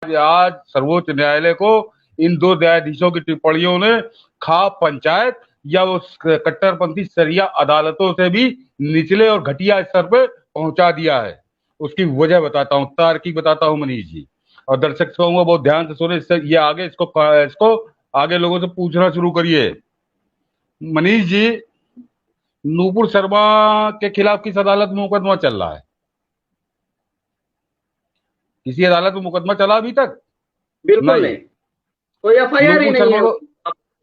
आज सर्वोच्च न्यायालय को इन दो न्यायाधीशों की टिप्पणियों ने खाप पंचायत या उस कट्टरपंथी शरिया अदालतों से भी निचले और घटिया स्तर पे पहुंचा दिया है। उसकी वजह बताता हूँ, तार्किक बताता हूँ मनीष जी, और दर्शक को बहुत ध्यान से सुने। इससे ये आगे इसको आगे लोगों से पूछना शुरू करिए। मनीष जी, नूपुर शर्मा के खिलाफ किस अदालत में मुकदमा चल रहा है? किसी अदालत में मुकदमा चला अभी तक? बिल्कुल नहीं। नहीं, कोई एफआईआर ही नूपुर नहीं शर्मा है को उसकी।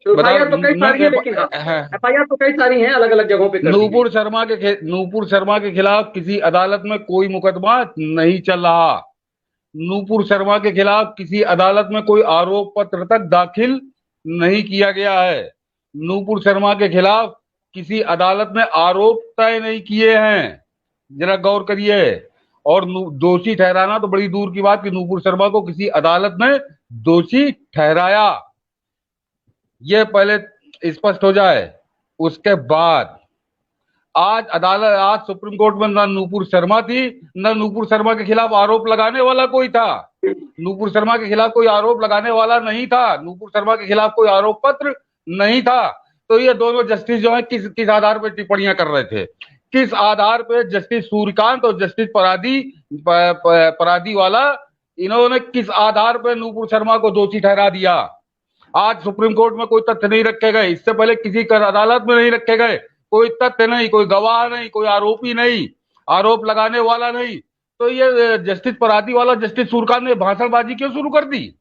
बता एफआईआर तो कई सारी है, लेकिन हाँ, है, एफआईआर तो कई सारी हैं, अलग अलग जगहों पे कर दी गई। नूपुर शर्मा के खिलाफ किसी अदालत में कोई मुकदमा नहीं चल रहा। नूपुर शर्मा के खिलाफ किसी अदालत में कोई आरोप पत्र तक दाखिल नहीं किया गया है। नूपुर शर्मा के खिलाफ किसी अदालत ने आरोप तय नहीं किए हैं। जरा गौर करिए। और दोषी ठहराना तो बड़ी दूर की बात कि नूपुर शर्मा को किसी अदालत ने दोषी ठहराया, ये पहले स्पष्ट हो जाए। उसके बाद आज सुप्रीम कोर्ट में ना नूपुर शर्मा थी, ना नूपुर शर्मा के खिलाफ आरोप लगाने वाला कोई था। नूपुर शर्मा के खिलाफ कोई आरोप लगाने वाला नहीं था, नूपुर शर्मा के खिलाफ कोई आरोप पत्र नहीं था। तो ये दोनों जस्टिस जो है किस किस आधार पर टिप्पणियां कर रहे थे? किस आधार पर जस्टिस सूर्यकांत और जस्टिस परादी वाला, इन्होंने किस आधार पर नूपुर शर्मा को दोषी ठहरा दिया? आज सुप्रीम कोर्ट में कोई तथ्य नहीं रखे गए, इससे पहले किसी कर अदालत में नहीं रखे गए। कोई तथ्य नहीं, कोई गवाह नहीं, कोई आरोपी नहीं, आरोप लगाने वाला नहीं। तो ये जस्टिस परादी वाला जस्टिस सूरकांत ने भाषणबाजी क्यों शुरू कर दी?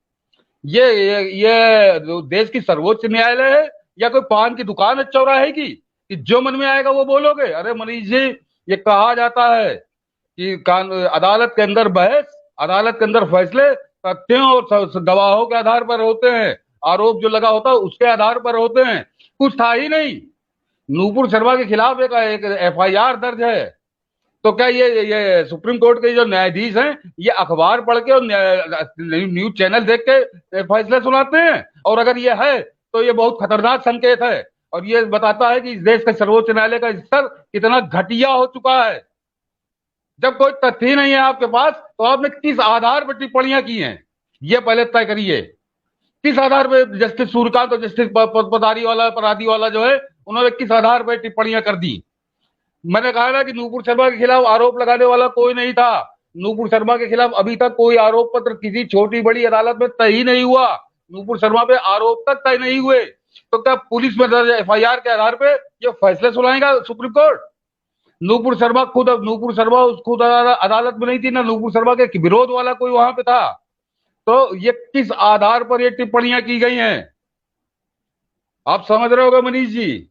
ये देश की सर्वोच्च न्यायालय है या कोई पान की दुकान है चौराहे की कि जो मन में आएगा वो बोलोगे? अरे मनीष जी, ये कहा जाता है कि अदालत के अंदर बहस, अदालत के अंदर फैसले तथ्यों और गवाहों के आधार पर होते हैं। आरोप जो लगा होता है उसके आधार पर होते हैं। कुछ था ही नहीं। नूपुर शर्मा के खिलाफ एक एफआईआर दर्ज है। तो क्या ये सुप्रीम कोर्ट के जो न्यायाधीश हैं, ये अखबार पढ़ के और न्यूज चैनल देख के फैसले सुनाते हैं? और अगर ये है तो ये बहुत खतरनाक संकेत है, और ये बताता है कि इस देश के सर्वोच्च न्यायालय का स्तर कितना घटिया हो चुका है। जब कोई तथ्य ही नहीं है आपके पास, तो आपने किस आधार पर टिप्पणियां की हैं, ये पहले तय करिए। किस आधार पर जस्टिस सूर्यकांत और जस्टिस परादी वाला जो है, उन्होंने किस आधार पर टिप्पणियां कर दी? मैंने कहा ना कि नूपुर शर्मा के खिलाफ आरोप लगाने वाला कोई नहीं था। नूपुर शर्मा के खिलाफ अभी तक कोई आरोप पत्र किसी छोटी बड़ी अदालत में तय ही नहीं हुआ। नूपुर शर्मा पे आरोप तक तय नहीं हुए। तो क्या पुलिस में दर्ज एफआईआर के आधार पे ये फैसले सुनाएगा सुप्रीम कोर्ट? नूपुर शर्मा उस खुद अदालत में नहीं थी, ना नूपुर शर्मा के विरोध वाला कोई वहां पे था। तो ये किस आधार पर ये टिप्पणियां की गई हैं? आप समझ रहे होगे मनीष जी।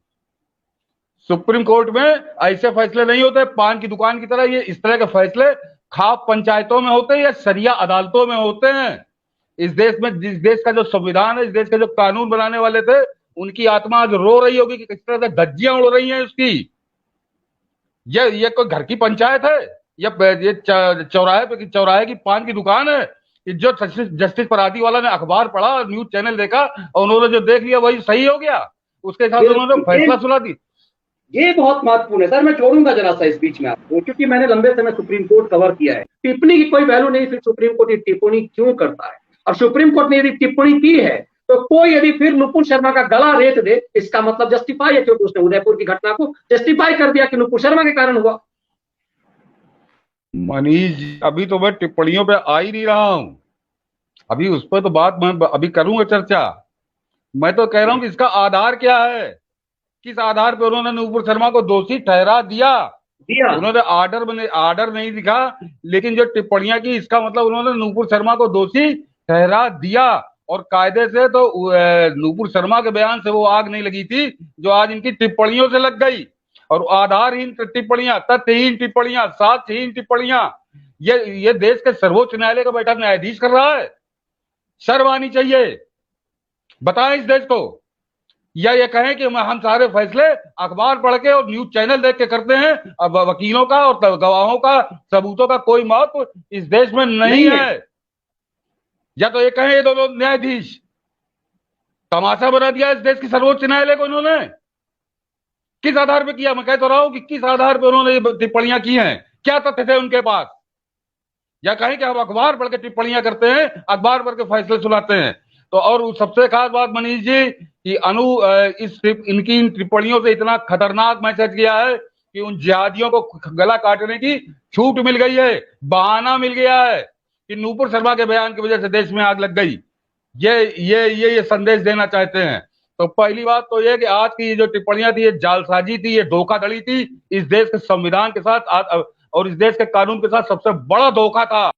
सुप्रीम कोर्ट में ऐसे फैसले नहीं होते पान की दुकान की तरह। ये इस तरह के फैसले खाप पंचायतों में होते हैं या सरिया अदालतों में होते हैं। इस देश में, जिस देश का जो संविधान है, इस देश के जो कानून बनाने वाले थे, उनकी आत्मा आज रो रही होगी कि किस तरह से धज्जियां उड़ रही हैं उसकी। ये कोई घर की पंचायत है या ये चौराहे की पान की दुकान है? जो जस्टिस परादी वाला ने अखबार पढ़ा, न्यूज चैनल देखा और उन्होंने जो देख लिया वही सही हो गया, उसके हिसाब से उन्होंने फैसला सुना दी। ये बहुत महत्वपूर्ण है सर। मैं जोड़ूंगा जरा सा इस बीच में आपको, क्योंकि मैंने लंबे समय सुप्रीम कोर्ट कवर किया है। टिप्पणी की कोई वैल्यू नहीं, फिर सुप्रीम कोर्ट ये टिप्पणी क्यों करता है? और सुप्रीम कोर्ट ने यदि टिप्पणी की है तो कोई यदि फिर नुपुर शर्मा का गला रेत दे, इसका मतलब जस्टिफाई है, क्योंकि उसने उदयपुर की घटना को जस्टिफाई कर दिया कि नुपुर शर्मा के कारण हुआ। मनीष, अभी तो मैं टिप्पणियों पे आ ही नहीं रहा हूं। अभी उस पर तो बात मैं अभी करूंगा चर्चा। मैं तो कह रहा हूं कि इसका आधार क्या है? किस आधार पर उन्होंने नूपुर शर्मा को दोषी ठहरा दिया? उन्होंने आर्डर नहीं दिखा, लेकिन जो टिप्पणियां की, इसका मतलब उन्होंने नूपुर शर्मा को दोषी ठहरा दिया। और कायदे से तो नूपुर शर्मा के बयान से वो आग नहीं लगी थी जो आज इनकी टिप्पणियों से लग गई। और आधारहीन टिप्पणियां, तथ्यहीन टिप्पणियां, साक्ष्यहीन टिप्पणियां, ये देश के सर्वोच्च न्यायालय का बैठा न्यायाधीश कर रहा है। शर्म आनी चाहिए। बताएं इस देश को। या ये कहें कि हम सारे फैसले अखबार पढ़ के और न्यूज चैनल देख के करते हैं। अब वकीलों का और गवाहों का, सबूतों का कोई महत्व इस देश में नहीं है। या तो ये कहें ये दोनों न्यायाधीश तमाशा बना दिया इस देश की सर्वोच्च न्यायालय को इन्होंने। किस आधार पर किया? मैं कह तो रहा हूं कि किस आधार पर उन्होंने टिप्पणियां की हैं, क्या तथ्य थे उनके पास? या कहें कि हम अखबार पढ़ के टिप्पणियां करते हैं, अखबार पढ़ के फैसले सुनाते हैं। तो और सबसे खास बात मनीष जी कि इनकी इन टिप्पणियों से इतना खतरनाक मैसेज गया है कि उन जिहादियों को गला काटने की छूट मिल गई है, बहाना मिल गया है कि नूपुर शर्मा के बयान की वजह से देश में आग लग गई। ये संदेश देना चाहते हैं। तो पहली बात तो ये कि आज की जो टिप्पणियां थी, ये जालसाजी थी, ये धोखाधड़ी थी इस देश के संविधान के साथ और इस देश के कानून के साथ। सबसे बड़ा धोखा था।